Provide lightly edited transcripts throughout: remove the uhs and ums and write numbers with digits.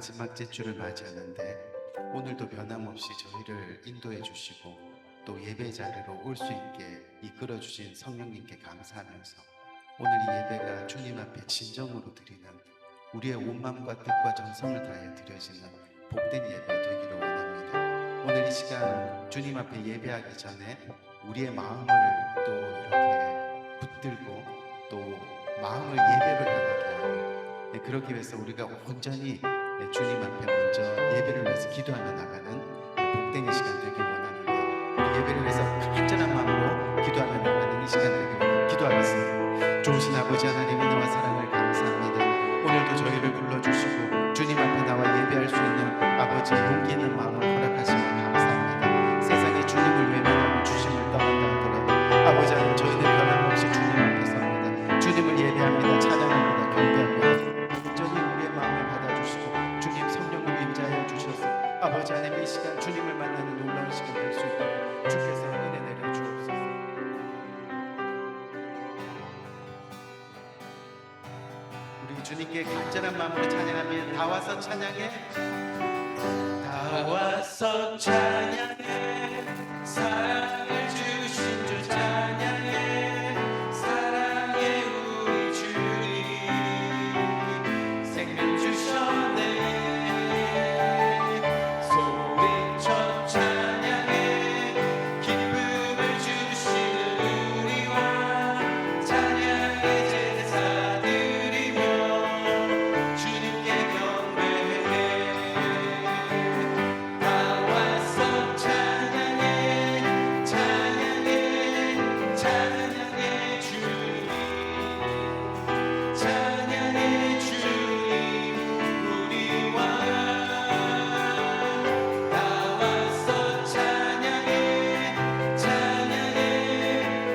마지막 제주를 맞이하는데 오늘도 변함없이 저희를 인도해 주시고 또 예배 자리로 올 수 있게 이끌어 주신 성령님께 감사하면서 오늘 이 예배가 주님 앞에 진정으로 드리는 우리의 온 마음과 뜻과 정성을 다해 드려지는 복된 예배 되기를 원합니다. 오늘 이 시간 주님 앞에 예배하기 전에 우리의 마음을 또 이렇게 붙들고 또 마음을 예배로 향하게 하고 그러기 위해서 우리가 온전히 주님 앞에 먼저 예배를 위해서 기도하며 나가는 복된 이 시간 되길 원합니다. 우리 예배를 위해서 간절한 마음으로 기도하며 나가는 이 시간 되길 원합니다. 기도하겠습니다. 좋으신 아버지 하나님 은혜와 사랑을 감사합니다. 오늘도 저희를 불러주시고 주님 앞에 나와 예배할 수 있는 아버지 용기 있는 마음을 허락하시며 감사합니다. 세상에 주님을 외면하고 주님을 떠난다 하더라도 아버지 하나님 저희는 변함없이 주님 앞에 섭니다. 주님을 예배합니다. 찬양합니다. 경배합니다. 온전히 우리의 마음을 받아주시고 주님 성령을 임재하여 주셔서 아버지 하나님 이 시간 주님을 만나는 놀라운 시간 될 수 있도록 주께서 은혜 내려 주옵소서. 우리 주님께 간절한 마음으로 찬양하며 다 와서 찬양해. 다 와서 찬양해. 사랑을 주신 주 찬양해. 사랑의 우리 주님 생명 주셨네. 소리쳐 찬양해. 기쁨을 주시는 우리와 찬양의 제사 드리며 주님께 경배해. 다 와서 찬양해. 찬양해. 찬양해 주님. 찬양해 주님 우리와 다 와서 찬양해. 찬양해.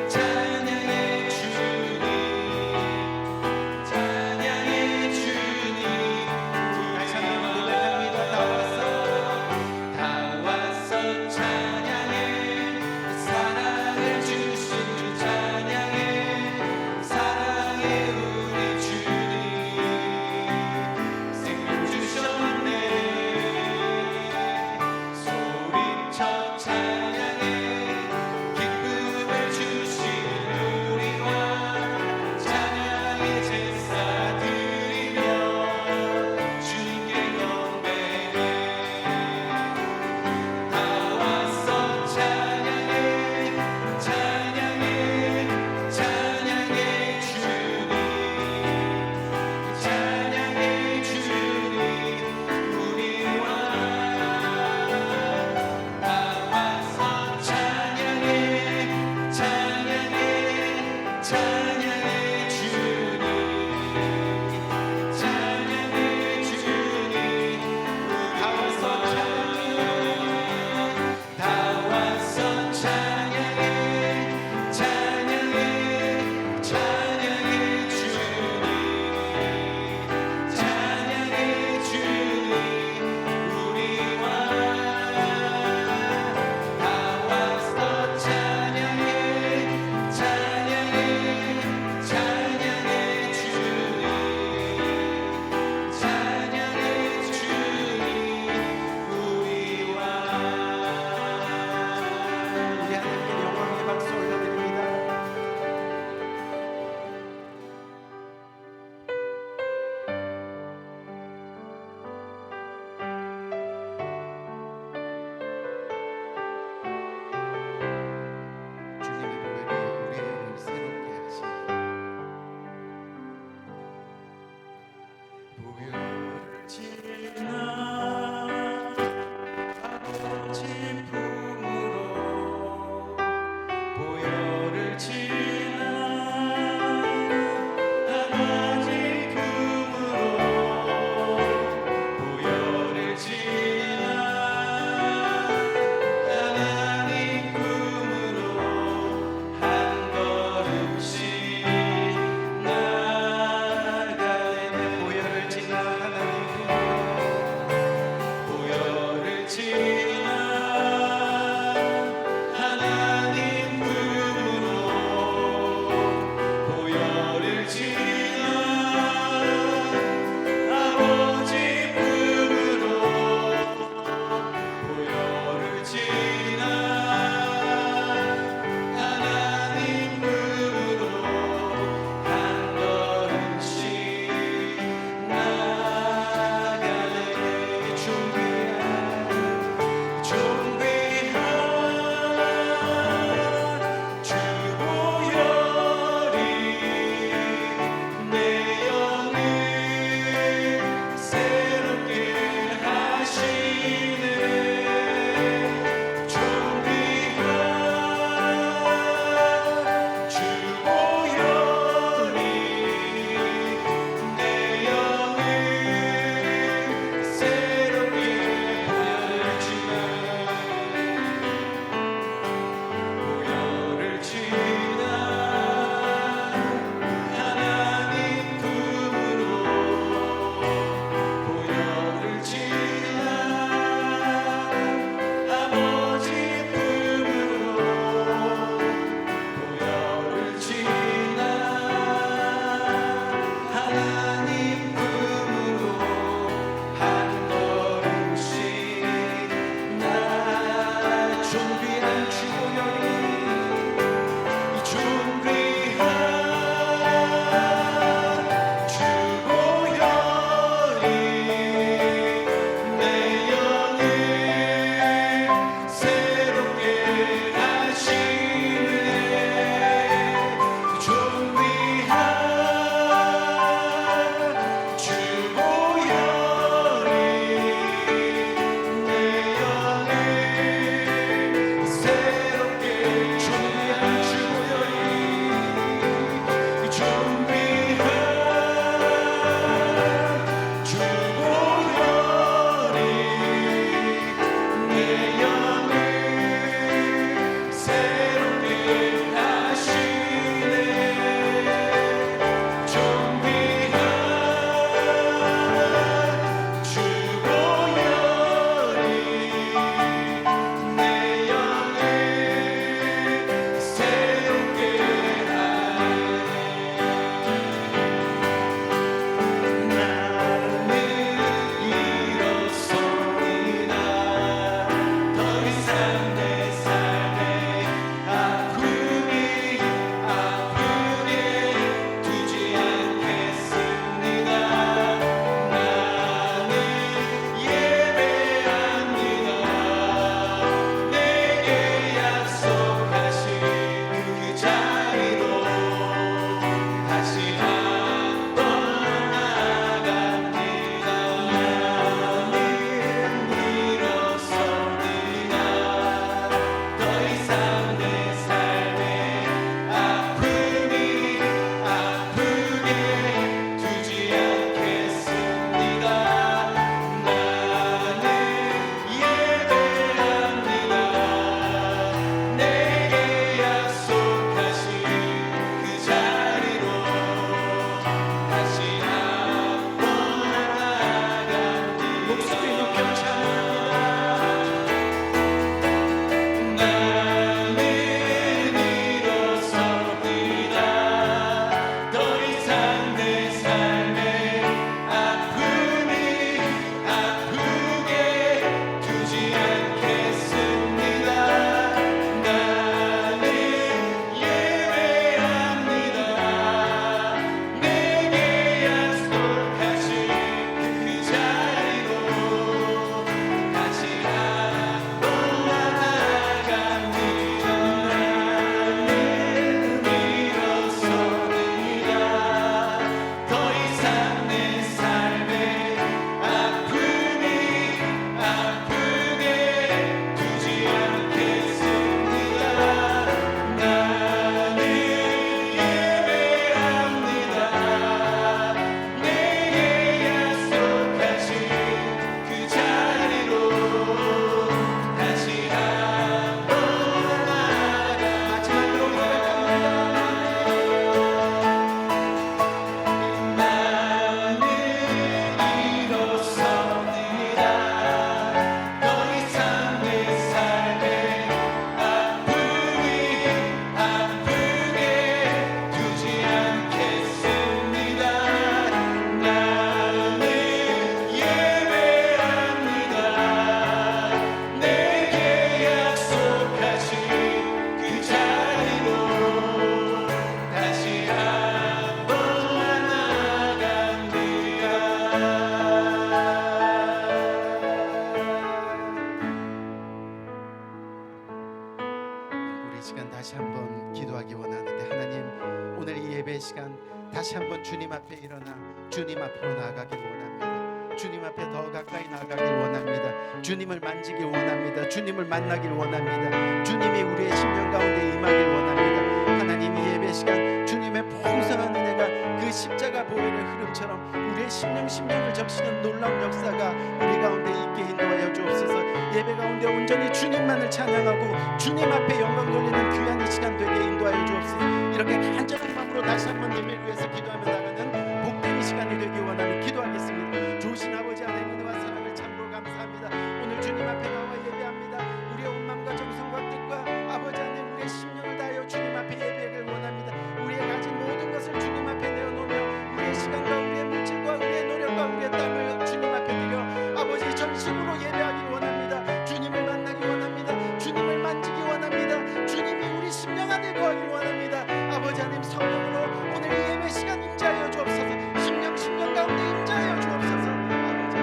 찬양해 주님. 찬양해 주님. 다시 한번 고백합니다. 다 와서 찬양해. 사랑을 주신 주 찬양해. 사랑의 우리 주님 생명 주셨네. 소리쳐 찬양해. 기쁨을 주시는 우리와 찬양의 제사 드리며 주님께 경배해. 다 와서 찬양해. 찬양해. 찬양해 주님. 찬양해 주님 우리와 다 와서 찬양해. 찬양해. 찬양해 주님. 찬양해 주님. 다 와서 찬양해. 다 와서 찬양해. 찬양해. 찬양해 주님. 찬양해 주님 우리와 다 와서 찬양해. 찬양해. 찬양해 주님. 찬양해 주님 우리와. 우리 하나님께 영광의 박수 올려드립니다. 주님의 보혈이 우리의 영을 새롭게 하시니 보혈을 지나 아버지 품으로 보혈을 지나 아버지 품으로 보혈을 지나 하나님 품으로 한 걸음씩 나아가네. 보혈을 지나 하나님 품으로 다시 한번 주님 앞에 일어나 주님 앞으로 나아가길 원합니다. 주님 앞에 더 가까이 나아가길 원합니다. 주님을 만지길 원합니다. 주님을 만나길 원합니다. 주님이 우리의 심령 가운데 임하길 원합니다. 하나님, 이 예배 시간 주님의 풍성한 은혜가 그 십자가 보혈의 흐름처럼 우리의 심령을 적시는 놀라운 역사가 우리 가운데 있게 인도하여 주옵소서. 예배 가운데 온전히 주님만을 찬양하고 주님 앞에 영광 돌리는 귀한 이 시간 되게 인도하여 주옵소서. 이렇게 간절한 마음으로 다시 한번 예배를 위해서 기도하며 나가는 복된 이 시간이 되기 원하는 기도하겠습니다. 좋으신 아버지 하나님의 은혜와 사랑을 참으로 감사합니다. 오늘 주님 앞에 나와 예배합니다. 우리의 온 마음과 정성과 뜻과 아버지 하나님 우리의 심령을 다하여 주님 앞에 예배하길 원합니다. 우리의 가진 모든 것을 주님 앞에 내어놓으며 우리의 시간과 우리의 물질과 우리의 노력과 우리의 땀을 주님 앞에 드려 아버지 전심으로 예배하길 원합니다. 주님을 만나기 원합니다. 주님을 만지기 원합니다. 주님이 우리 심령 안에 거하길 원합니다. 아버지 하나님, 성령으로 오늘 이 예배 시간 임재하여 주옵소서. 심령 가운데 임재하여 주옵소서. 아버지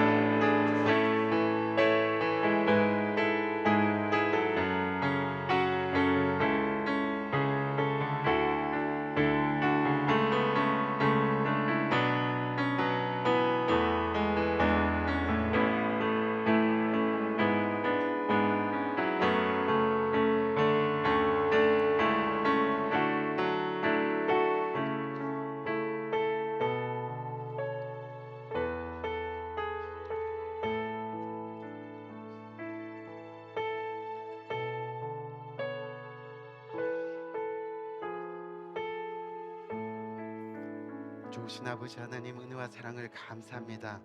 좋으신 아버지 하나님, 은혜와 사랑을 감사합니다.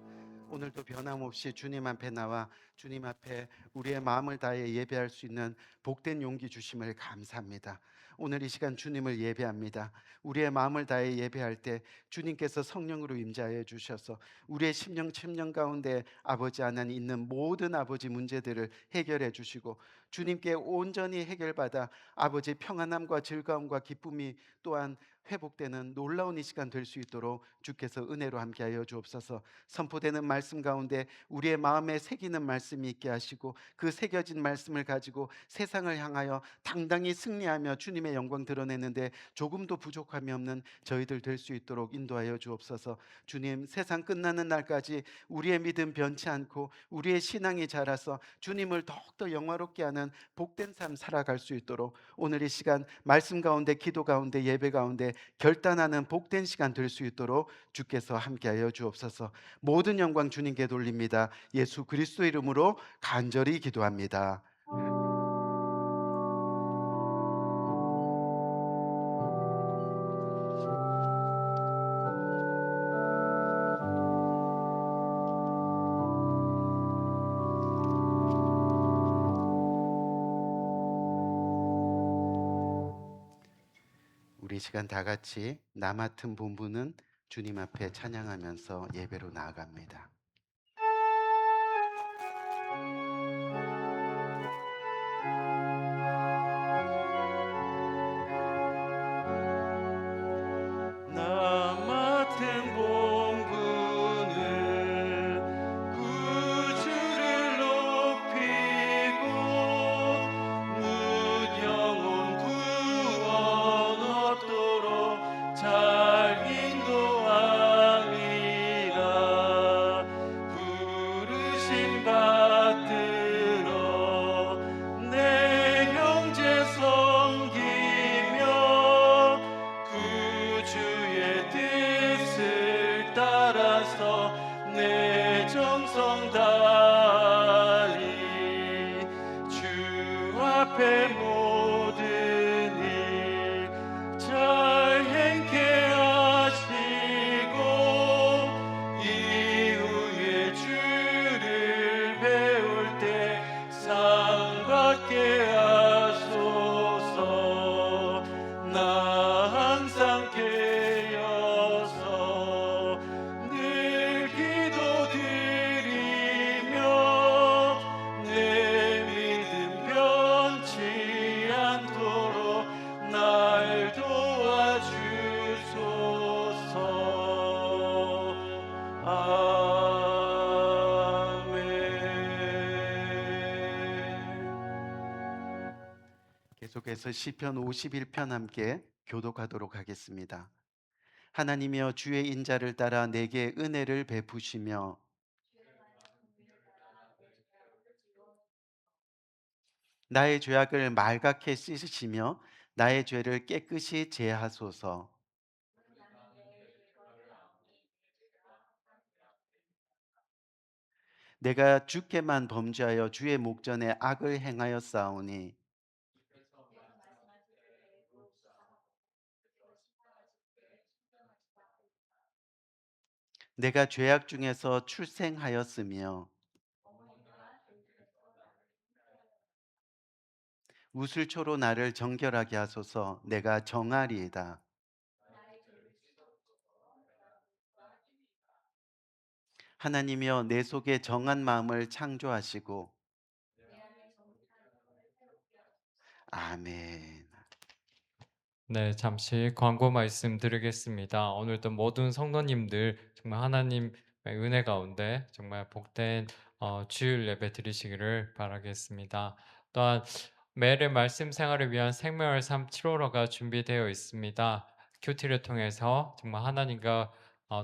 오늘도 변함없이 주님 앞에 나와 주님 앞에 우리의 마음을 다해 예배할 수 있는 복된 용기 주심을 감사합니다. 오늘 이 시간 주님을 예배합니다. 우리의 마음을 다해 예배할 때 주님께서 성령으로 임재하여 주셔서 우리의 심령 가운데 아버지 하나님 있는 모든 아버지 문제들을 해결해 주시고 주님께 온전히 해결받아 아버지 평안함과 즐거움과 기쁨이 또한 회복되는 놀라운 이 시간 될 수 있도록 주께서 은혜로 함께하여 주옵소서. 선포되는 말씀 가운데 우리의 마음에 새기는 말씀이 있게 하시고 그 새겨진 말씀을 가지고 세상을 향하여 당당히 승리하며 주님의 영광 드러내는데 조금도 부족함이 없는 저희들 될 수 있도록 인도하여 주옵소서. 주님, 세상 끝나는 날까지 우리의 믿음 변치 않고 우리의 신앙이 자라서 주님을 더욱더 영화롭게 하는 복된 삶 살아갈 수 있도록 오늘 이 시간 말씀 가운데, 기도 가운데, 예배 가운데 결단하는 복된 시간 될 수 있도록 주께서 함께하여 주옵소서. 모든 영광 주님께 돌립니다. 예수 그리스도 이름으로 간절히 기도합니다. 우리 시간 다 같이 나 맡은 본분은 주님 앞에 찬양하면서 예배로 나아갑니다. 나 맡은 본분은 구주를 높이고 무영혼 구원 얻도록 잘 인도하리라. 부르심 받들어 내 형제 섬기며 주의 뜻을 따라서 내 정성 다하리. 주 앞에 모든 일 잘 행케 하시고 이후에 주를 배울 때 상 받게 하소서. 나 항상 깨어서 늘 기도드리며 내 믿음 변치 않도록 날 도와주소서. 아멘. 계속해서 시편 51편 함께 교독하도록 하겠습니다. 하나님이여 주의 인자를 따라 내게 은혜를 베푸시며 나의 죄악을 말갛게 씻으시며 나의 죄를 깨끗이 제하소서. 내가 주께만 범죄하여 주의 목전에 악을 행하였사오니 내가 죄악 중에서 출생하였으며 우슬초로 나를 정결하게 하소서. 내가 정하리이다. 하나님이여 내 속에 정한 마음을 창조하시고 아멘. 네, 잠시 광고 말씀 드리겠습니다. 오늘도 모든 성도님들 정말 하나님의 은혜 가운데 정말 복된 주일 예배 드리시기를 바라겠습니다. 또한 매일의 말씀 생활을 위한 생명의 삶 7월호가 준비되어 있습니다. 큐티를 통해서 정말 하나님과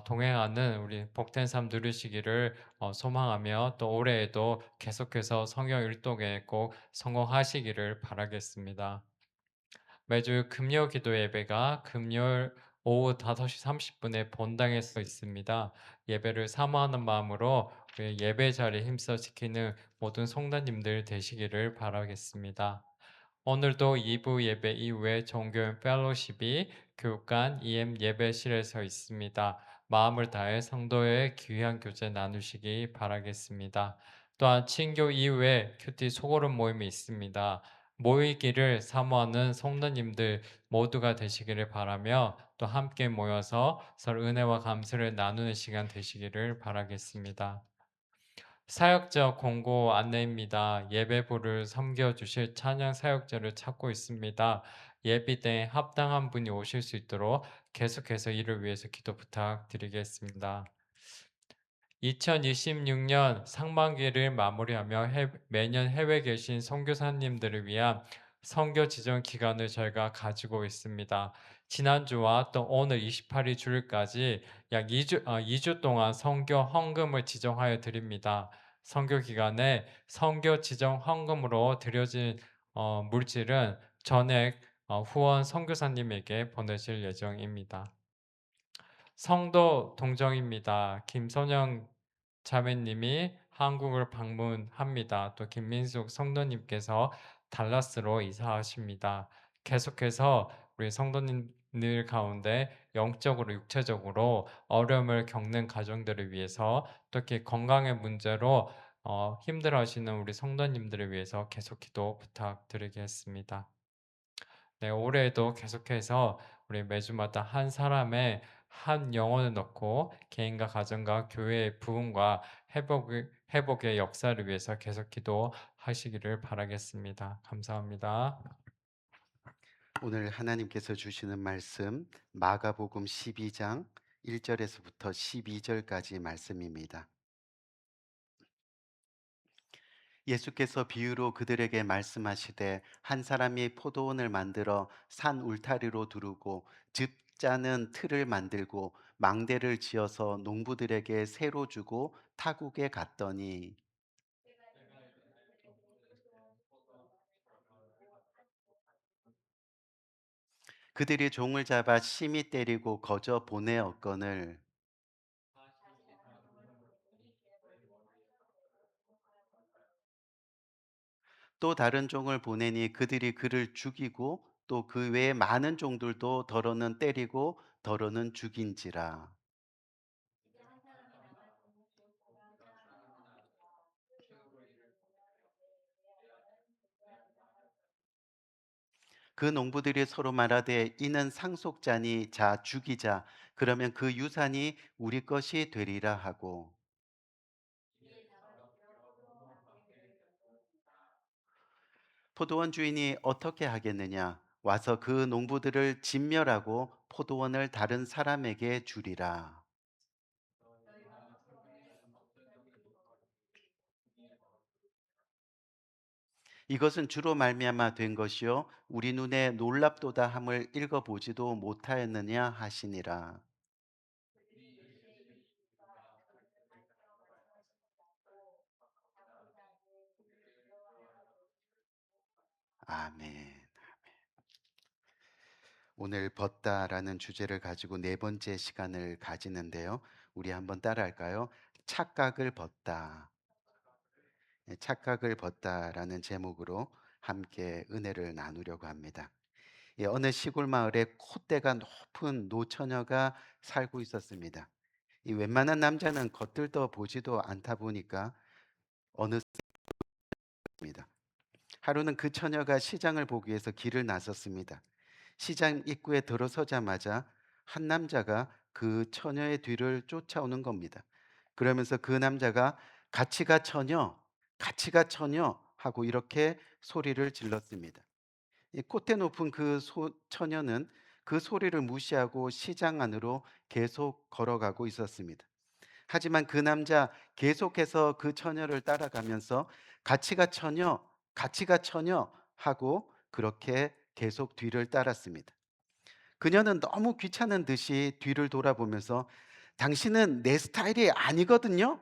동행하는 우리 복된 삶 누리시기를 소망하며 또 올해에도 계속해서 성경 율동에 꼭 성공하시기를 바라겠습니다. 매주 금요 기도 예배가 금요일 오후 5시 30분에 본당에서 있습니다. 예배를 사모하는 마음으로 우리 예배 자리에 힘써 지키는 모든 성도님들 되시기를 바라겠습니다. 오늘도 2부 예배 이후에 종교인 펠로십이 교육관 EM 예배실에서 있습니다. 마음을 다해 성도의 귀한 교제 나누시기 바라겠습니다. 또한 친교 이후에 큐티 소그룹 모임이 있습니다. 모이기를 사모하는 성도님들 모두가 되시기를 바라며 또 함께 모여서 서로 은혜와 감사를 나누는 시간 되시기를 바라겠습니다. 사역자 공고 안내입니다. 예배부를 섬겨주실 찬양 사역자를 찾고 있습니다. 예비 때 합당한 분이 오실 수 있도록 계속해서 이를 위해서 기도 부탁드리겠습니다. 2026년 상반기를 마무리하며 매년 해외 계신 선교사님들을 위한 선교 지정 기간을 저희가 가지고 있습니다. 지난주와 또 오늘 28일 주일까지 약 2주 동안 선교 헌금을 지정하여 드립니다. 선교 기간에 선교 지정 헌금으로 드려진 물질은 전액 후원 선교사님에게 보내실 예정입니다. 성도 동정입니다. 김선영 자매님이 한국을 방문합니다. 또 김민숙 성도님께서 달라스로 이사하십니다. 계속해서 우리 성도님들 가운데 영적으로 육체적으로 어려움을 겪는 가정들을 위해서 특히 건강의 문제로 힘들어하시는 우리 성도님들을 위해서 계속 기도 부탁드리겠습니다. 네, 올해에도 계속해서 우리 매주마다 한 사람의 한 영혼을 넣고 개인과 가정과 교회의 부흥과 회복의 역사를 위해서 계속 기도하시기를 바라겠습니다. 감사합니다. 오늘 하나님께서 주시는 말씀 마가복음 12장 1절에서부터 12절까지 말씀입니다. 예수께서 비유로 그들에게 말씀하시되 한 사람이 포도원을 만들어 산 울타리로 두르고 즙 짜는 틀을 만들고 망대를 지어서 농부들에게 새로 주고 타국에 갔더니 그들이 종을 잡아 심히 때리고 거저 보내었거늘 또 다른 종을 보내니 그들이 그를 죽이고 또 그 외에 많은 종들도 더러는 때리고 더러는 죽인지라. 그 농부들이 서로 말하되 이는 상속자니 자 죽이자 그러면 그 유산이 우리 것이 되리라 하고 포도원 주인이 어떻게 하겠느냐 와서 그 농부들을 진멸하고 포도원을 다른 사람에게 주리라. 이것은 주로 말미암아 된 것이요 우리 눈에 놀랍도다 함을 읽어보지도 못하였느냐 하시니라. 아멘. 오늘 벗다라는 주제를 가지고 네 번째 시간을 가지는데요. 우리 한번 따라할까요? 착각을 벗다. 예, 착각을 벗다라는 제목으로 함께 은혜를 나누려고 합니다. 예, 어느 시골 마을에 콧대가 높은 노처녀가 살고 있었습니다. 이 웬만한 남자는 겉들떠 보지도 않다 보니까 어느 습니다. 하루는 그 처녀가 시장을 보기 위해서 길을 나섰습니다. 시장 입구에 들어서자마자 한 남자가 그 처녀의 뒤를 쫓아오는 겁니다. 그러면서 그 남자가 같이 가 처녀, 같이 가 처녀 하고 이렇게 소리를 질렀습니다. 이 콧대 높은 그 처녀는 그 소리를 무시하고 시장 안으로 계속 걸어가고 있었습니다. 하지만 그 남자 계속해서 그 처녀를 따라가면서 같이 가 처녀, 같이 가 처녀 하고 그렇게 계속 뒤를 따랐습니다. 그녀는 너무 귀찮은 듯이 뒤를 돌아보면서 당신은 내 스타일이 아니거든요.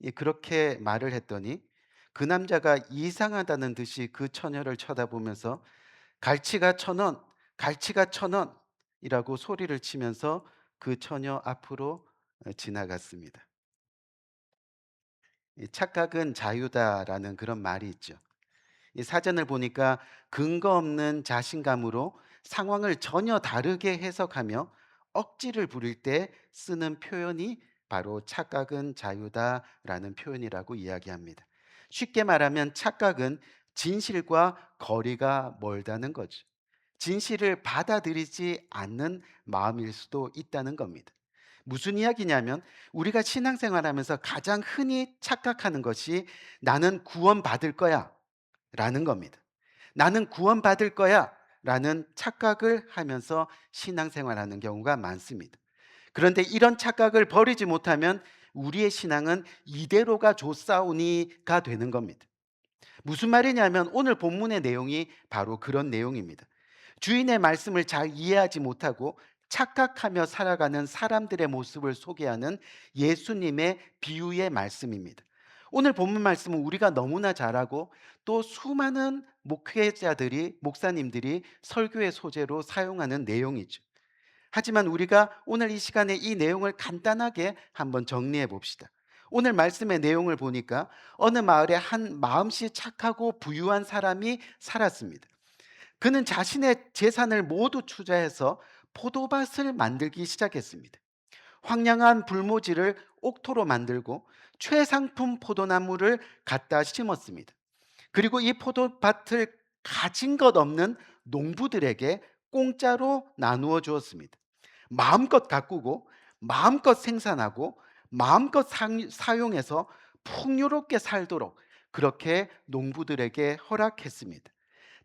예, 그렇게 말을 했더니 그 남자가 이상하다는 듯이 그 처녀를 쳐다보면서 갈치가 1,000원, 갈치가 1,000원이라고 소리를 치면서 그 처녀 앞으로 지나갔습니다. 이 착각은 자유다라는 그런 말이 있죠. 이 사전을 보니까 근거 없는 자신감으로 상황을 전혀 다르게 해석하며 억지를 부릴 때 쓰는 표현이 바로 착각은 자유다라는 표현이라고 이야기합니다. 쉽게 말하면 착각은 진실과 거리가 멀다는 거죠. 진실을 받아들이지 않는 마음일 수도 있다는 겁니다. 무슨 이야기냐면 우리가 신앙생활하면서 가장 흔히 착각하는 것이 나는 구원받을 거야 라는 겁니다. 나는 구원받을 거야 라는 착각을 하면서 신앙생활하는 경우가 많습니다. 그런데 이런 착각을 버리지 못하면 우리의 신앙은 이대로가 좋사오니가 되는 겁니다. 무슨 말이냐면 오늘 본문의 내용이 바로 그런 내용입니다. 주인의 말씀을 잘 이해하지 못하고 착각하며 살아가는 사람들의 모습을 소개하는 예수님의 비유의 말씀입니다. 오늘 본문 말씀은 우리가 너무나 잘 알고 또 수많은 목회자들이 목사님들이 설교의 소재로 사용하는 내용이죠. 하지만 우리가 오늘 이 시간에 이 내용을 간단하게 한번 정리해 봅시다. 오늘 말씀의 내용을 보니까 어느 마을에 한 마음씨 착하고 부유한 사람이 살았습니다. 그는 자신의 재산을 모두 투자해서 포도밭을 만들기 시작했습니다. 황량한 불모지를 옥토로 만들고 최상품 포도나무를 갖다 심었습니다. 그리고 이 포도밭을 가진 것 없는 농부들에게 공짜로 나누어 주었습니다. 마음껏 가꾸고 마음껏 생산하고 마음껏 사용해서 풍요롭게 살도록 그렇게 농부들에게 허락했습니다.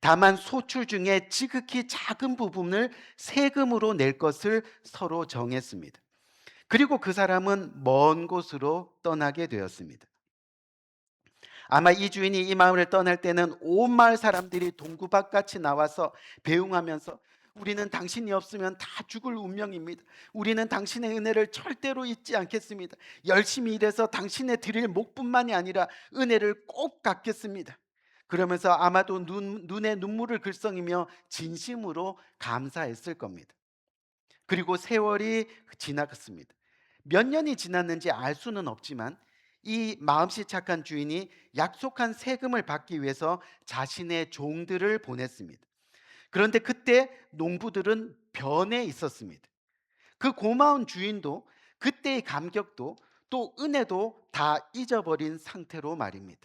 다만 소출 중에 지극히 작은 부분을 세금으로 낼 것을 서로 정했습니다. 그리고 그 사람은 먼 곳으로 떠나게 되었습니다. 아마 이 주인이 이 마을을 떠날 때는 온 마을 사람들이 동구박같이 나와서 배웅하면서 우리는 당신이 없으면 다 죽을 운명입니다. 우리는 당신의 은혜를 절대로 잊지 않겠습니다. 열심히 일해서 당신의 드릴 목뿐만이 아니라 은혜를 꼭 갚겠습니다. 그러면서 아마도 눈에 눈물을 글썽이며 진심으로 감사했을 겁니다. 그리고 세월이 지나갔습니다. 몇 년이 지났는지 알 수는 없지만 이 마음씨 착한 주인이 약속한 세금을 받기 위해서 자신의 종들을 보냈습니다. 그런데 그때 농부들은 변해 있었습니다. 그 고마운 주인도 그때의 감격도 또 은혜도 다 잊어버린 상태로 말입니다.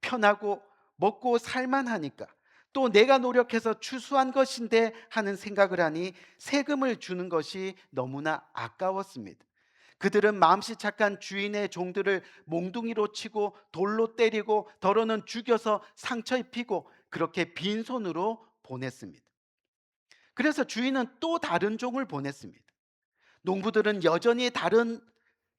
편하고 먹고 살만하니까 또 내가 노력해서 추수한 것인데 하는 생각을 하니 세금을 주는 것이 너무나 아까웠습니다. 그들은 마음씨 착한 주인의 종들을 몽둥이로 치고 돌로 때리고 더러는 죽여서 상처 입히고 그렇게 빈손으로 보냈습니다. 그래서 주인은 또 다른 종을 보냈습니다. 농부들은 여전히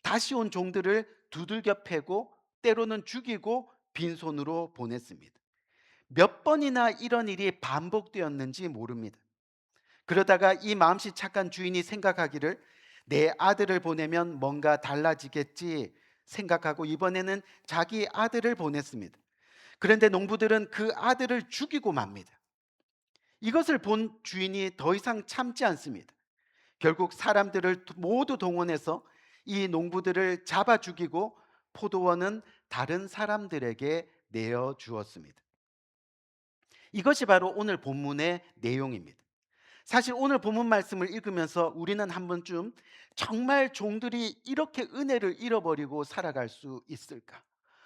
다시 온 종들을 두들겨 패고 때로는 죽이고 빈손으로 보냈습니다. 몇 번이나 이런 일이 반복되었는지 모릅니다. 그러다가 이 마음씨 착한 주인이 생각하기를 내 아들을 보내면 뭔가 달라지겠지 생각하고 이번에는 자기 아들을 보냈습니다. 그런데 농부들은 그 아들을 죽이고 맙니다. 이것을 본 주인이 더 이상 참지 않습니다. 결국 사람들을 모두 동원해서 이 농부들을 잡아 죽이고 포도원은 다른 사람들에게 내어 주었습니다. 이것이 바로 오늘 본문의 내용입니다. 사실 오늘 본문 말씀을 읽으면서 우리는 한 번쯤 정말 종들이 이렇게 은혜를 잃어버리고 살아갈 수 있을까?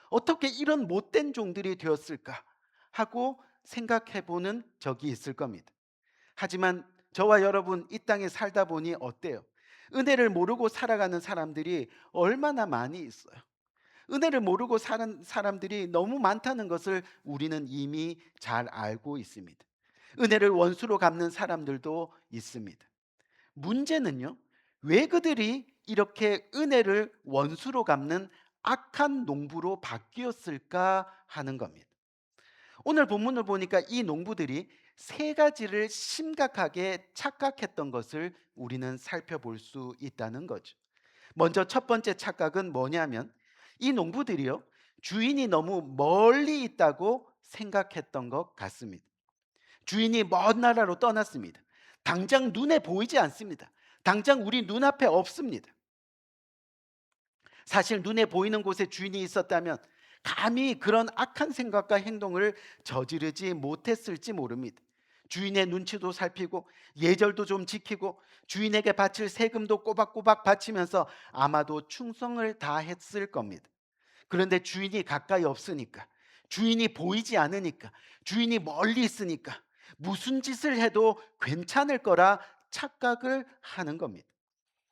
어떻게 이런 못된 종들이 되었을까? 하고 생각해 보는 적이 있을 겁니다. 하지만 저와 여러분 이 땅에 살다 보니 어때요? 은혜를 모르고 살아가는 사람들이 얼마나 많이 있어요. 은혜를 모르고 사는 사람들이 너무 많다는 것을 우리는 이미 잘 알고 있습니다. 은혜를 원수로 갚는 사람들도 있습니다. 문제는요, 왜 그들이 이렇게 은혜를 원수로 갚는 악한 농부로 바뀌었을까 하는 겁니다. 오늘 본문을 보니까 이 농부들이 세 가지를 심각하게 착각했던 것을 우리는 살펴볼 수 있다는 거죠. 먼저 첫 번째 착각은 뭐냐면 이 농부들이요, 주인이 너무 멀리 있다고 생각했던 것 같습니다. 주인이 먼 나라로 떠났습니다. 당장 눈에 보이지 않습니다. 당장 우리 눈앞에 없습니다. 사실 눈에 보이는 곳에 주인이 있었다면 감히 그런 악한 생각과 행동을 저지르지 못했을지 모릅니다. 주인의 눈치도 살피고 예절도 좀 지키고 주인에게 바칠 세금도 꼬박꼬박 바치면서 아마도 충성을 다했을 겁니다. 그런데 주인이 가까이 없으니까, 주인이 보이지 않으니까, 주인이 멀리 있으니까 무슨 짓을 해도 괜찮을 거라 착각을 하는 겁니다.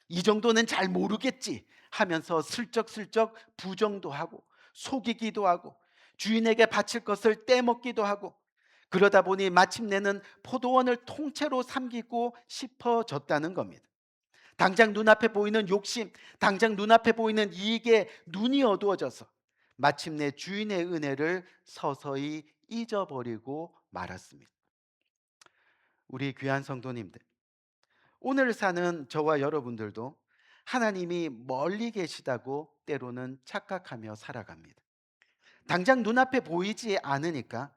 이 정도는 잘 모르겠지 하면서 슬쩍슬쩍 부정도 하고 속이기도 하고 주인에게 바칠 것을 떼먹기도 하고, 그러다 보니 마침내는 포도원을 통째로 삼키고 싶어졌다는 겁니다. 당장 눈앞에 보이는 욕심, 당장 눈앞에 보이는 이익에 눈이 어두워져서 마침내 주인의 은혜를 서서히 잊어버리고 말았습니다. 우리 귀한 성도님들, 오늘 사는 저와 여러분들도 하나님이 멀리 계시다고 때로는 착각하며 살아갑니다. 당장 눈앞에 보이지 않으니까,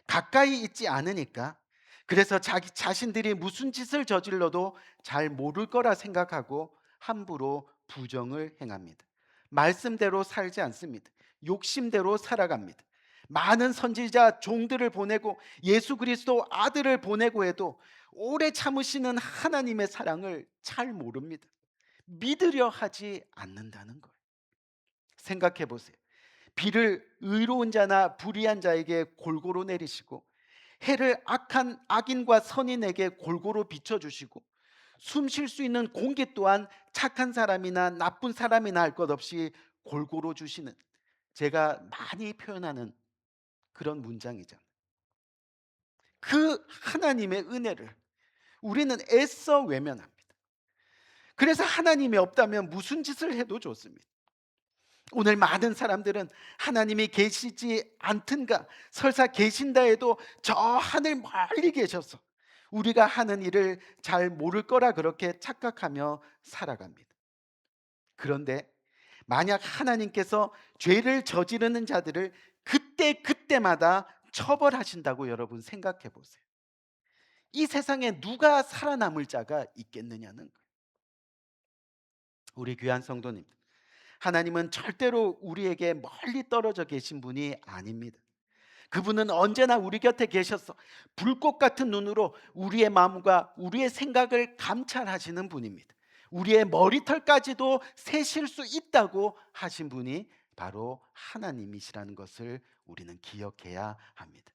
가까이 있지 않으니까, 그래서 자기 자신들이 무슨 짓을 저질러도 잘 모를 거라 생각하고 함부로 부정을 행합니다. 말씀대로 살지 않습니다. 욕심대로 살아갑니다. 많은 선지자 종들을 보내고 예수 그리스도 아들을 보내고 해도 오래 참으시는 하나님의 사랑을 잘 모릅니다. 믿으려 하지 않는다는 거예요. 생각해 보세요. 비를 의로운 자나 불의한 자에게 골고루 내리시고 해를 악한 악인과 선인에게 골고루 비춰 주시고 숨 쉴 수 있는 공기 또한 착한 사람이나 나쁜 사람이나 할 것 없이 골고루 주시는, 제가 많이 표현하는 그런 문장이잖아요. 그 하나님의 은혜를 우리는 애써 외면합니다. 그래서 하나님이 없다면 무슨 짓을 해도 좋습니다. 오늘 많은 사람들은 하나님이 계시지 않든가 설사 계신다 해도 저 하늘 멀리 계셔서 우리가 하는 일을 잘 모를 거라 그렇게 착각하며 살아갑니다. 그런데 만약 하나님께서 죄를 저지르는 자들을 그때마다 처벌하신다고 여러분 생각해 보세요. 이 세상에 누가 살아남을 자가 있겠느냐는 거예요. 우리 귀한 성도님, 하나님은 절대로 우리에게 멀리 떨어져 계신 분이 아닙니다. 그분은 언제나 우리 곁에 계셔서 불꽃 같은 눈으로 우리의 마음과 우리의 생각을 감찰하시는 분입니다. 우리의 머리털까지도 세실 수 있다고 하신 분이 바로 하나님이시라는 것을 우리는 기억해야 합니다.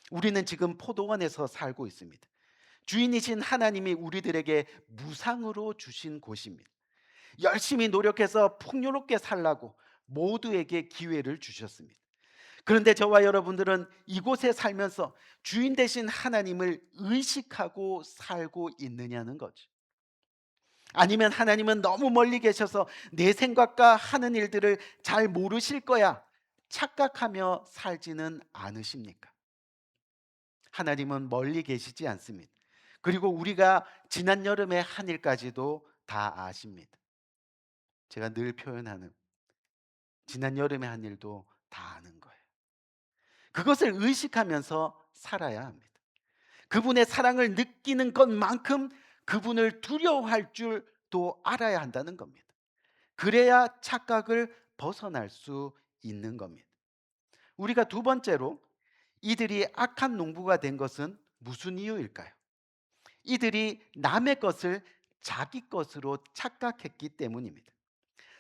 우리는 지금 포도원에서 살고 있습니다. 주인이신 하나님이 우리들에게 무상으로 주신 곳입니다. 열심히 노력해서 풍요롭게 살라고 모두에게 기회를 주셨습니다. 그런데 저와 여러분들은 이곳에 살면서 주인 되신 하나님을 의식하고 살고 있느냐는 거죠. 아니면 하나님은 너무 멀리 계셔서 내 생각과 하는 일들을 잘 모르실 거야 착각하며 살지는 않으십니까? 하나님은 멀리 계시지 않습니다. 그리고 우리가 지난 여름의 한 일까지도 다 아십니다. 제가 늘 표현하는 지난 여름의 한 일도 다 아는 거예요. 그것을 의식하면서 살아야 합니다. 그분의 사랑을 느끼는 것만큼 그분을 두려워할 줄도 알아야 한다는 겁니다. 그래야 착각을 벗어날 수 있는 겁니다. 우리가 두 번째로 이들이 악한 농부가 된 것은 무슨 이유일까요? 이들이 남의 것을 자기 것으로 착각했기 때문입니다.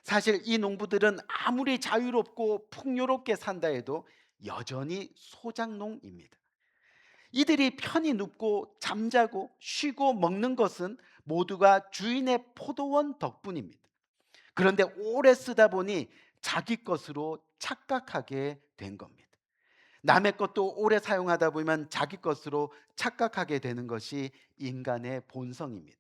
사실 이 농부들은 아무리 자유롭고 풍요롭게 산다 해도 여전히 소작농입니다. 이들이 편히 눕고 잠자고 쉬고 먹는 것은 모두가 주인의 포도원 덕분입니다. 그런데 오래 쓰다 보니 자기 것으로 착각하게 된 겁니다. 남의 것도 오래 사용하다 보면 자기 것으로 착각하게 되는 것이 인간의 본성입니다.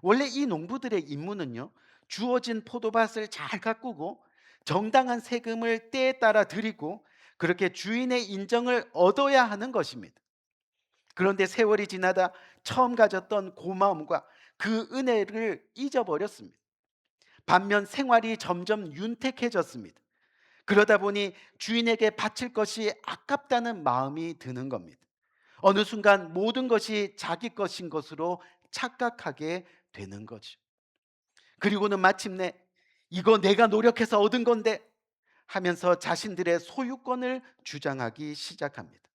원래 이 농부들의 임무는요, 주어진 포도밭을 잘 가꾸고 정당한 세금을 때에 따라 드리고 그렇게 주인의 인정을 얻어야 하는 것입니다. 그런데 세월이 지나다 처음 가졌던 고마움과 그 은혜를 잊어버렸습니다. 반면 생활이 점점 윤택해졌습니다. 그러다 보니 주인에게 바칠 것이 아깝다는 마음이 드는 겁니다. 어느 순간 모든 것이 자기 것인 것으로 착각하게 되는 거죠. 그리고는 마침내 이거 내가 노력해서 얻은 건데 하면서 자신들의 소유권을 주장하기 시작합니다.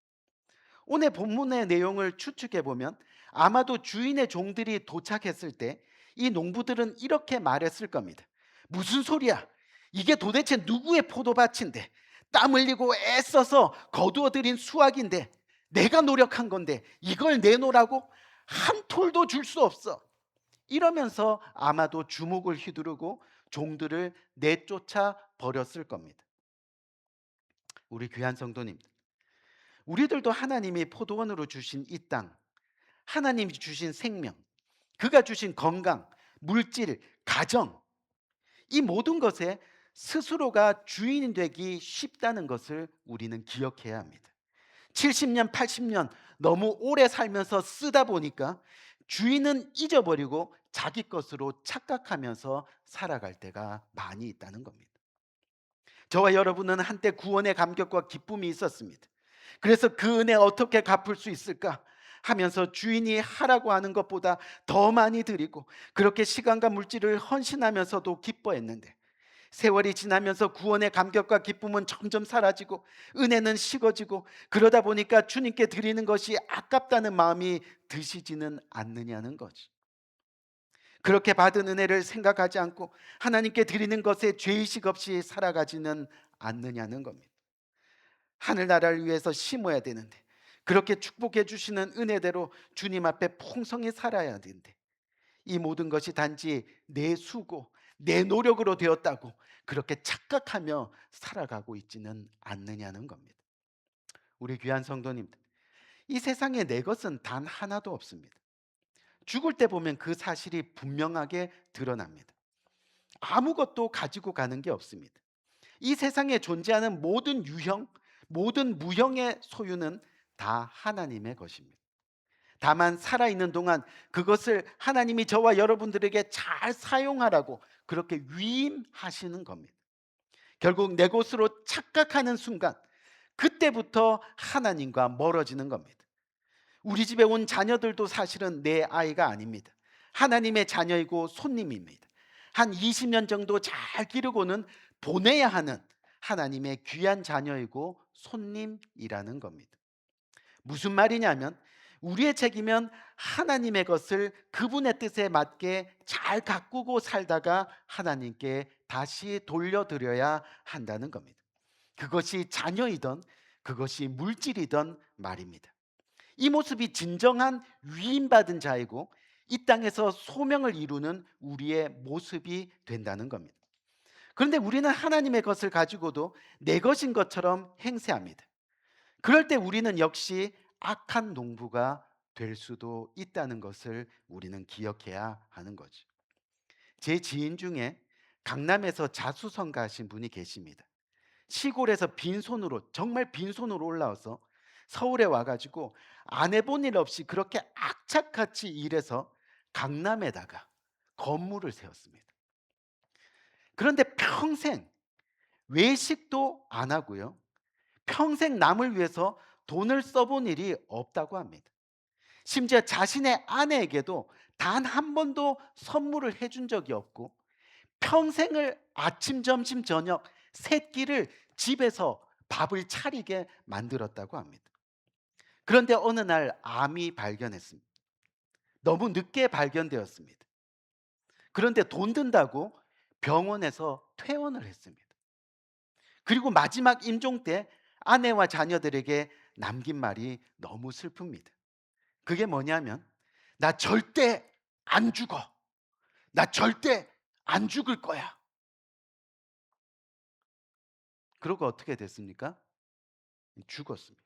오늘 본문의 내용을 추측해 보면 아마도 주인의 종들이 도착했을 때 이 농부들은 이렇게 말했을 겁니다. 무슨 소리야? 이게 도대체 누구의 포도밭인데, 땀 흘리고 애써서 거두어 들인 수확인데, 내가 노력한 건데 이걸 내놓으라고? 한 톨도 줄 수 없어. 이러면서 아마도 주먹을 휘두르고 종들을 내쫓아 버렸을 겁니다. 우리 귀한 성도님들, 우리들도 하나님이 포도원으로 주신 이 땅, 하나님이 주신 생명, 그가 주신 건강, 물질, 가정, 이 모든 것에 스스로가 주인이 되기 쉽다는 것을 우리는 기억해야 합니다. 70년, 80년 너무 오래 살면서 쓰다 보니까 주인은 잊어버리고 자기 것으로 착각하면서 살아갈 때가 많이 있다는 겁니다. 저와 여러분은 한때 구원의 감격과 기쁨이 있었습니다. 그래서 그 은혜 어떻게 갚을 수 있을까 하면서 주인이 하라고 하는 것보다 더 많이 드리고 그렇게 시간과 물질을 헌신하면서도 기뻐했는데, 세월이 지나면서 구원의 감격과 기쁨은 점점 사라지고 은혜는 식어지고 그러다 보니까 주님께 드리는 것이 아깝다는 마음이 드시지는 않느냐는 거지. 그렇게 받은 은혜를 생각하지 않고 하나님께 드리는 것에 죄의식 없이 살아가지는 않느냐는 겁니다. 하늘나라를 위해서 심어야 되는데, 그렇게 축복해 주시는 은혜대로 주님 앞에 풍성히 살아야 되는데, 이 모든 것이 단지 내 수고, 내 노력으로 되었다고 그렇게 착각하며 살아가고 있지는 않느냐는 겁니다. 우리 귀한 성도님들, 이 세상에 내 것은 단 하나도 없습니다. 죽을 때 보면 그 사실이 분명하게 드러납니다. 아무것도 가지고 가는 게 없습니다. 이 세상에 존재하는 모든 유형, 모든 무형의 소유는 다 하나님의 것입니다. 다만 살아있는 동안 그것을 하나님이 저와 여러분들에게 잘 사용하라고 그렇게 위임하시는 겁니다. 결국 내 것으로 착각하는 순간, 그때부터 하나님과 멀어지는 겁니다. 우리 집에 온 자녀들도 사실은 내 아이가 아닙니다. 하나님의 자녀이고 손님입니다. 한 20년 정도 잘 기르고는 보내야 하는 하나님의 귀한 자녀이고 손님이라는 겁니다. 무슨 말이냐면 우리의 책임은 하나님의 것을 그분의 뜻에 맞게 잘 가꾸고 살다가 하나님께 다시 돌려드려야 한다는 겁니다. 그것이 자녀이든 그것이 물질이든 말입니다. 이 모습이 진정한 위임받은 자이고 이 땅에서 소명을 이루는 우리의 모습이 된다는 겁니다. 그런데 우리는 하나님의 것을 가지고도 내 것인 것처럼 행세합니다. 그럴 때 우리는 역시 악한 농부가 될 수도 있다는 것을 우리는 기억해야 하는 거죠. 제 지인 중에 강남에서 자수성가 하신 분이 계십니다. 시골에서 빈손으로, 정말 빈손으로 올라와서 서울에 와가지고 안 해본 일 없이 그렇게 악착같이 일해서 강남에다가 건물을 세웠습니다. 그런데 평생 외식도 안 하고요, 평생 남을 위해서 돈을 써본 일이 없다고 합니다. 심지어 자신의 아내에게도 단 한 번도 선물을 해준 적이 없고 평생을 아침, 점심, 저녁 세 끼를 집에서 밥을 차리게 만들었다고 합니다. 그런데 어느 날 암이 발견했습니다. 너무 늦게 발견되었습니다. 그런데 돈 든다고 병원에서 퇴원을 했습니다. 그리고 마지막 임종 때 아내와 자녀들에게 남긴 말이 너무 슬픕니다. 그게 뭐냐면, 나 절대 안 죽어. 나 절대 안 죽을 거야. 그러고 어떻게 됐습니까? 죽었습니다.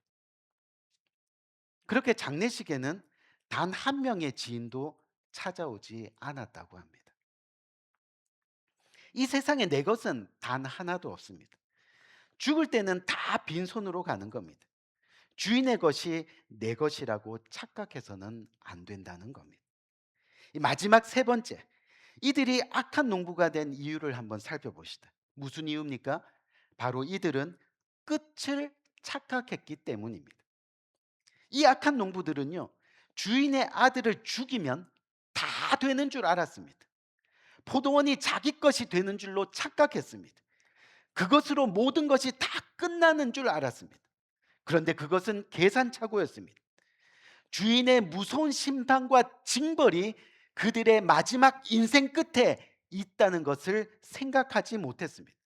그렇게 장례식에는 단 한 명의 지인도 찾아오지 않았다고 합니다. 이 세상에 내 것은 단 하나도 없습니다. 죽을 때는 다 빈손으로 가는 겁니다. 주인의 것이 내 것이라고 착각해서는 안 된다는 겁니다. 이 마지막 세 번째, 이들이 악한 농부가 된 이유를 한번 살펴봅시다. 무슨 이유입니까? 바로 이들은 끝을 착각했기 때문입니다. 이 악한 농부들은요, 주인의 아들을 죽이면 다 되는 줄 알았습니다. 포도원이 자기 것이 되는 줄로 착각했습니다. 그것으로 모든 것이 다 끝나는 줄 알았습니다. 그런데 그것은 계산착오였습니다. 주인의 무서운 심판과 징벌이 그들의 마지막 인생 끝에 있다는 것을 생각하지 못했습니다.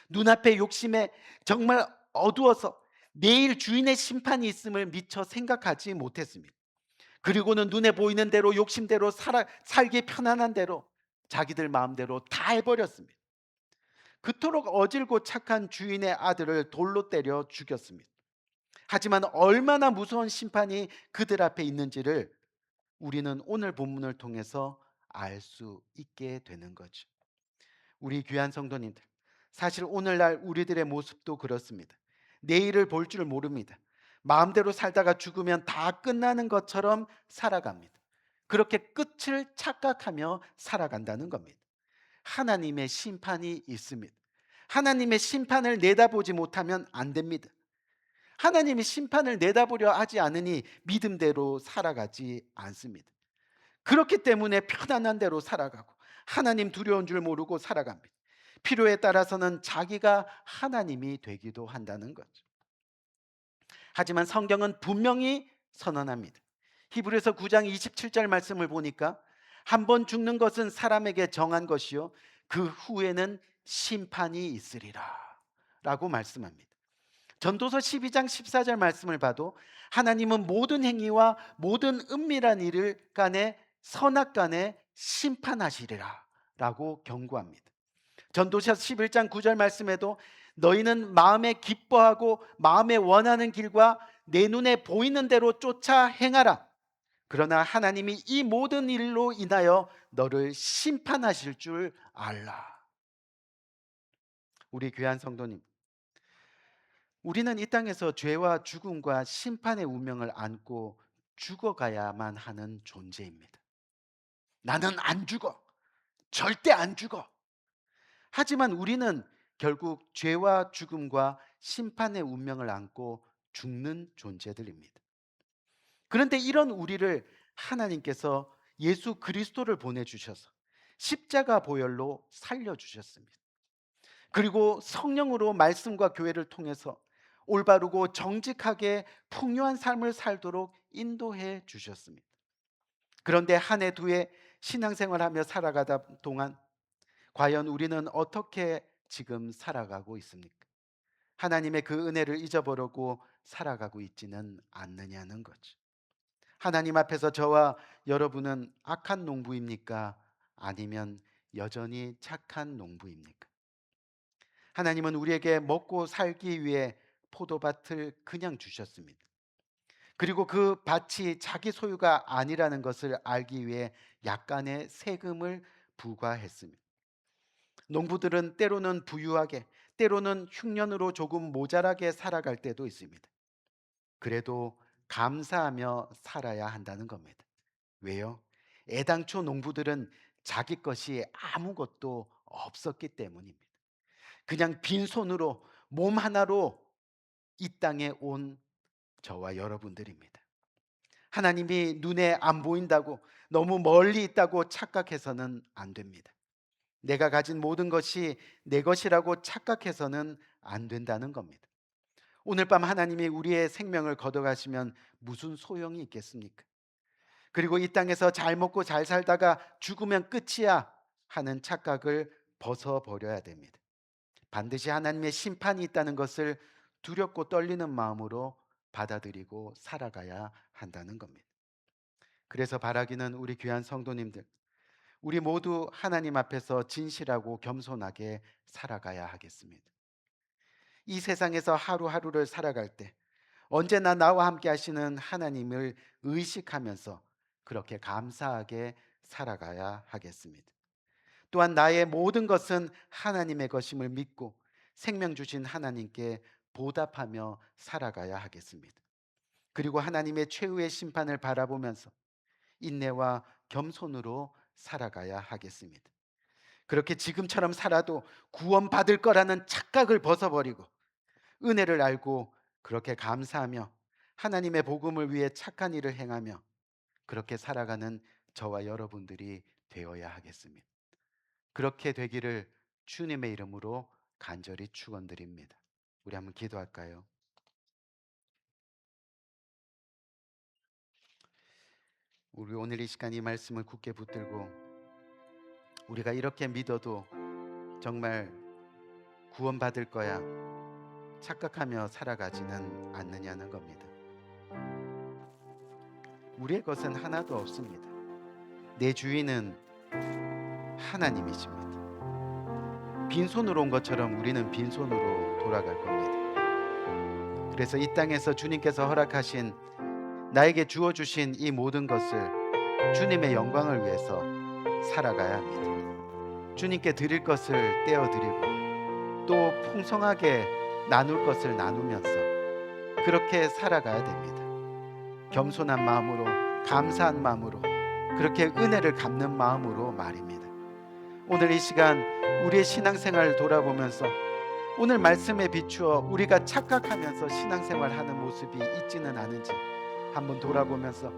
눈앞의 욕심에 정말 어두워서 내일 주인의 심판이 있음을 미처 생각하지 못했습니다. 그리고는 눈에 보이는 대로 욕심대로 살기 편안한 대로 자기들 마음대로 다 해버렸습니다. 그토록 어질고 착한 주인의 아들을 돌로 때려 죽였습니다. 하지만 얼마나 무서운 심판이 그들 앞에 있는지를 우리는 오늘 본문을 통해서 알 수 있게 되는 거죠. 우리 귀한 성도님들, 사실 오늘날 우리들의 모습도 그렇습니다. 내일을 볼 줄 모릅니다. 마음대로 살다가 죽으면 다 끝나는 것처럼 살아갑니다. 그렇게 끝을 착각하며 살아간다는 겁니다. 하나님의 심판이 있습니다. 하나님의 심판을 내다보지 못하면 안 됩니다. 하나님이 심판을 내다보려 하지 않으니 믿음대로 살아가지 않습니다. 그렇기 때문에 편안한 대로 살아가고 하나님 두려운 줄 모르고 살아갑니다. 필요에 따라서는 자기가 하나님이 되기도 한다는 거죠. 하지만 성경은 분명히 선언합니다. 히브리서 9장 27절 말씀을 보니까 한 번 죽는 것은 사람에게 정한 것이요 그 후에는 심판이 있으리라 라고 말씀합니다. 전도서 12장 14절 말씀을 봐도 하나님은 모든 행위와 모든 은밀한 일을 간에 선악간에 심판하시리라 라고 경고합니다. 전도서 11장 9절 말씀에도 너희는 마음에 기뻐하고 마음에 원하는 길과 내 눈에 보이는 대로 쫓아 행하라. 그러나 하나님이 이 모든 일로 인하여 너를 심판하실 줄 알라. 우리 귀한 성도님, 우리는 이 땅에서 죄와 죽음과 심판의 운명을 안고 죽어가야만 하는 존재입니다. 나는 안 죽어. 절대 안 죽어. 하지만 우리는 결국 죄와 죽음과 심판의 운명을 안고 죽는 존재들입니다. 그런데 이런 우리를 하나님께서 예수 그리스도를 보내주셔서 십자가 보혈로 살려주셨습니다. 그리고 성령으로 말씀과 교회를 통해서 올바르고 정직하게 풍요한 삶을 살도록 인도해 주셨습니다. 그런데 한 해 두 해 신앙생활하며 살아가다 동안 과연 우리는 어떻게 지금 살아가고 있습니까? 하나님의 그 은혜를 잊어버리고 살아가고 있지는 않느냐는 거죠. 하나님 앞에서 저와 여러분은 악한 농부입니까? 아니면 여전히 착한 농부입니까? 하나님은 우리에게 먹고 살기 위해 포도밭을 그냥 주셨습니다. 그리고 그 밭이 자기 소유가 아니라는 것을 알기 위해 약간의 세금을 부과했습니다. 농부들은 때로는 부유하게, 때로는 흉년으로 조금 모자라게 살아갈 때도 있습니다. 그래도 감사하며 살아야 한다는 겁니다. 왜요? 애당초 농부들은 자기 것이 아무것도 없었기 때문입니다. 그냥 빈손으로 몸 하나로 이 땅에 온 저와 여러분들입니다. 하나님이 눈에 안 보인다고, 너무 멀리 있다고 착각해서는 안 됩니다. 내가 가진 모든 것이 내 것이라고 착각해서는 안 된다는 겁니다. 오늘 밤 하나님이 우리의 생명을 걷어가시면 무슨 소용이 있겠습니까? 그리고 이 땅에서 잘 먹고 잘 살다가 죽으면 끝이야 하는 착각을 벗어버려야 됩니다. 반드시 하나님의 심판이 있다는 것을 두렵고 떨리는 마음으로 받아들이고 살아가야 한다는 겁니다. 그래서 바라기는 우리 귀한 성도님들, 우리 모두 하나님 앞에서 진실하고 겸손하게 살아가야 하겠습니다. 이 세상에서 하루하루를 살아갈 때 언제나 나와 함께 하시는 하나님을 의식하면서 그렇게 감사하게 살아가야 하겠습니다. 또한 나의 모든 것은 하나님의 것임을 믿고 생명 주신 하나님께 보답하며 살아가야 하겠습니다. 그리고 하나님의 최후의 심판을 바라보면서 인내와 겸손으로 살아가야 하겠습니다. 그렇게 지금처럼 살아도 구원받을 거라는 착각을 벗어버리고 은혜를 알고 그렇게 감사하며 하나님의 복음을 위해 착한 일을 행하며 그렇게 살아가는 저와 여러분들이 되어야 하겠습니다. 그렇게 되기를 주님의 이름으로 간절히 축원드립니다. 우리 한번 기도할까요? 우리 오늘 이 시간 이 말씀을 굳게 붙들고 우리가 이렇게 믿어도 정말 구원받을 거야 착각하며 살아가지는 않느냐는 겁니다. 우리의 것은 하나도 없습니다. 내 주인은 하나님이십니다. 빈손으로 온 것처럼 우리는 빈손으로 돌아갈 겁니다. 그래서 이 땅에서 주님께서 허락하신 나에게 주어주신 이 모든 것을 주님의 영광을 위해서 살아가야 합니다. 주님께 드릴 것을 떼어드리고 또 풍성하게 나눌 것을 나누면서 그렇게 살아가야 됩니다. 겸손한 마음으로, 감사한 마음으로, 그렇게 은혜를 갚는 마음으로 말입니다. 오늘 이 시간 우리의 신앙생활을 돌아보면서 오늘 말씀에 비추어 우리가 착각하면서 신앙생활하는 모습이 있지는 않은지 한번 돌아보면서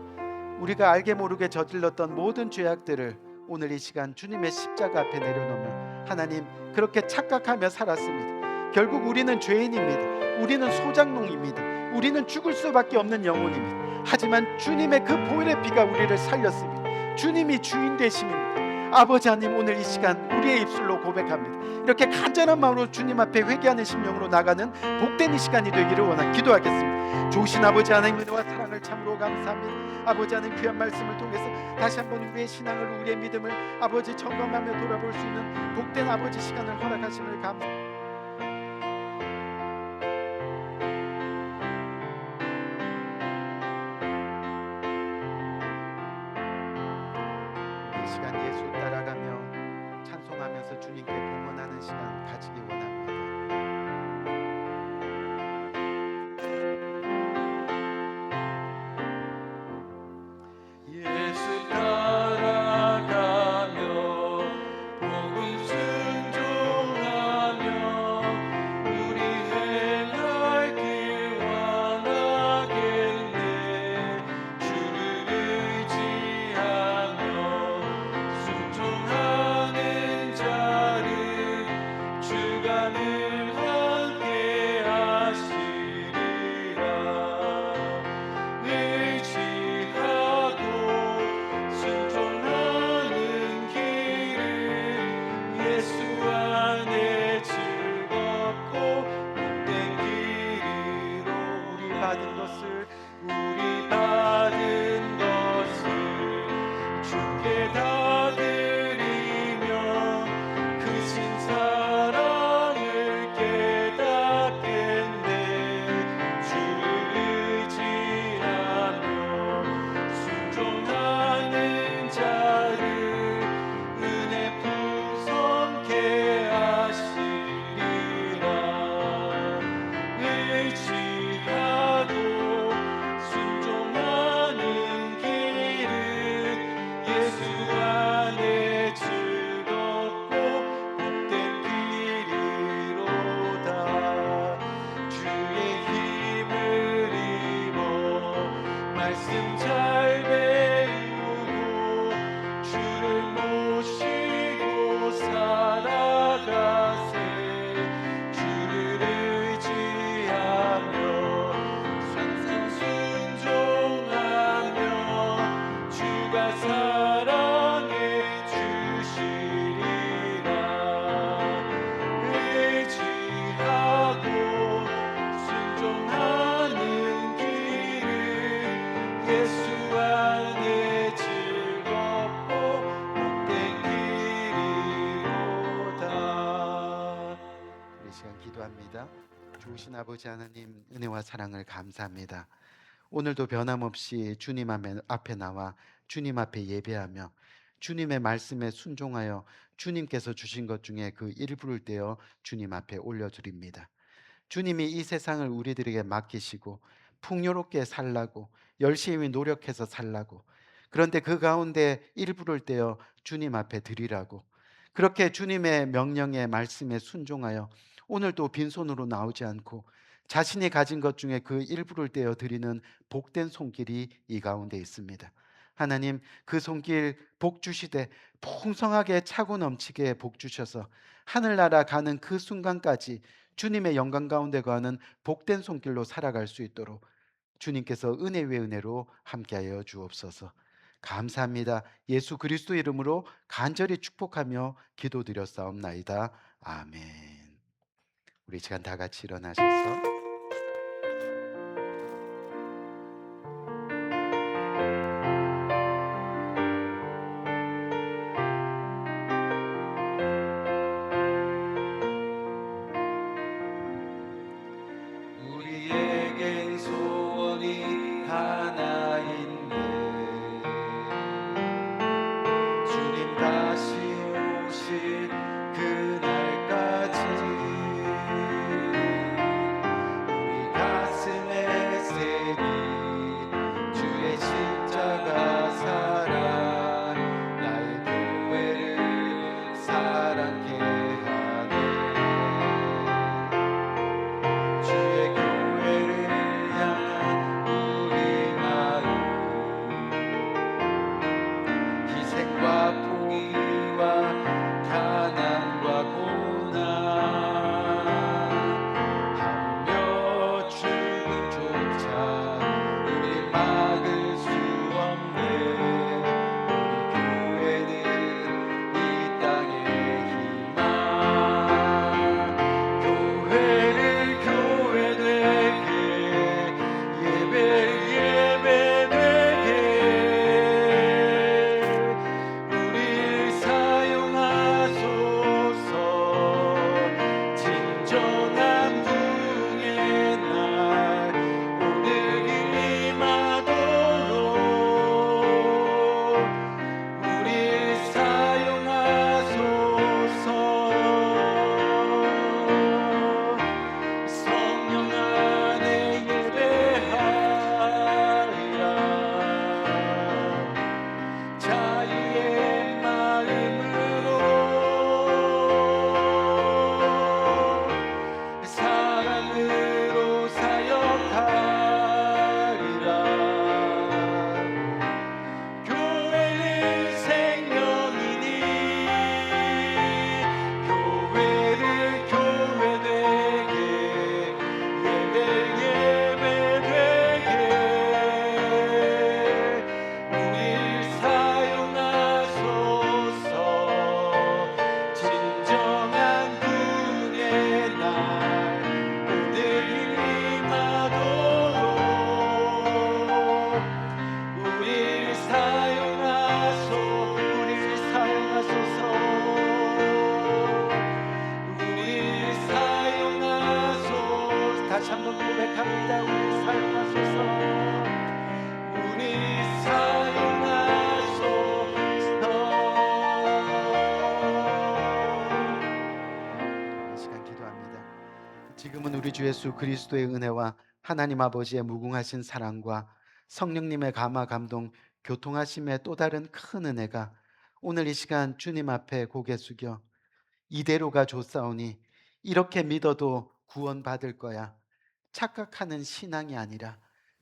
우리가 알게 모르게 저질렀던 모든 죄악들을 오늘 이 시간 주님의 십자가 앞에 내려놓으면 하나님, 그렇게 착각하며 살았습니다. 결국 우리는 죄인입니다. 우리는 소작농입니다. 우리는 죽을 수밖에 없는 영혼입니다. 하지만 주님의 그 보혈의 피가 우리를 살렸습니다. 주님이 주인 되심입니다. 아버지 하나님, 오늘 이 시간 우리의 입술로 고백합니다. 이렇게 간절한 마음으로 주님 앞에 회개하는 심령으로 나가는 복된 이 시간이 되기를 기도하겠습니다. 좋으신 아버지 하나님, 은혜와 사랑을 참으로 감사합니다. 아버지 하나님, 귀한 말씀을 통해서 다시 한번 우리의 신앙을, 우리의 믿음을 아버지 점검하며 돌아볼 수 있는 복된 아버지 시간을 허락하심을 감사합니다. 이 시간 예수 따라가며 찬송하면서 주님께 봉헌하는 시간 가지기 원합니다. 예수 따라가며 복음 순종하며 우리 행할 길 원하겠네. 주를 의지하며 순종하는 자를 주가 늘 함께 하시리라. 의지하고 순종하는 길을 예수 안에 즐겁고 복된 길이로 우리 받은 것을 주께 다 드리며 크신 사랑을 깨닫겠네. 주를 의지하며 순종하는 자를 은혜 풍성케 하시리라. 의지하고 순종하는 길은 예수 안에 즐겁고 복된 길이로다. 주의 힘 좋으신 아버지 하나님, 은혜와 사랑을 감사합니다. 오늘도 변함없이 주님 앞에 나와 주님 앞에 예배하며 주님의 말씀에 순종하여 주님께서 주신 것 중에 그 일부를 떼어 주님 앞에 올려드립니다. 주님이 이 세상을 우리들에게 맡기시고 풍요롭게 살라고 열심히 노력해서 살라고, 그런데 그 가운데 일부를 떼어 주님 앞에 드리라고, 그렇게 주님의 명령에 말씀에 순종하여 오늘도 빈손으로 나오지 않고 자신이 가진 것 중에 그 일부를 떼어 드리는 복된 손길이 이 가운데 있습니다. 하나님, 그 손길 복 주시되 풍성하게 차고 넘치게 복 주셔서 하늘나라 가는 그 순간까지 주님의 영광 가운데 거하는 복된 손길로 살아갈 수 있도록 주님께서 은혜 위에 은혜로 함께하여 주옵소서. 감사합니다. 예수 그리스도 이름으로 간절히 축복하며 기도드렸사옵나이다. 아멘. 우리 시간 다 같이 일어나셔서 우리에겐 소원이 하나 있네. 주님 다시 오실 그날까지 우리 가슴에 새긴 주의 십자가 사랑, 나의 교회를 사랑케 하네. 주의 교회를 향한 우리 마음, 희생과 포기와 가난과 고난, 하며 죽음조차 우리 막을 수 없네. 우리 교회는 이 땅의 희망, 교회를 교회되게, 예배를 예배되게 우리를 사용하소서. 진정한 부흥의 날 오늘 임하도록 우리를 사용하소서. 성령 안에 예배하리라. 자유의 마음으로 사랑으로 사역하리라. 교회는 생명이니 교회를 교회되게, 예배를 예배되게 우리를 사용하소서. 진정한 부흥의 날 오늘 임하도록 우리를 사용하소서. 우리를 사용하소서. 다시 한번 고백합니다. 우리를 사용하소서. 우리를 사용하소서. 이 시간 기도합니다. 지금은 우리 주 예수 그리스도의 은혜와 하나님 아버지의 무궁하신 사랑과 성령님의 감화 감동 교통하심의 또 다른 큰 은혜가 오늘 이 시간 주님 앞에 고개 숙여 이대로가 좋사오니 이렇게 믿어도 구원받을 거야 착각하는 신앙이 아니라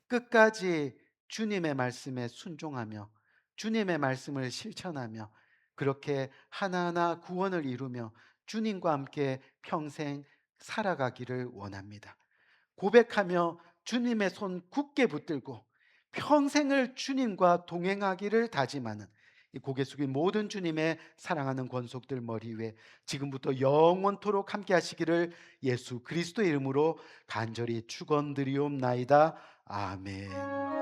끝까지 주님의 말씀에 순종하며 주님의 말씀을 실천하며 그렇게 하나하나 구원을 이루며 주님과 함께 평생 살아가기를 원합니다. 고백하며 주님의 손 굳게 붙들고 평생을 주님과 동행하기를 다짐하는 이 고개 숙인 모든 주님의 사랑하는 권속들 머리 위에 지금부터 영원토록 함께 하시기를 예수 그리스도 이름으로 간절히 축원드리옵나이다. 아멘.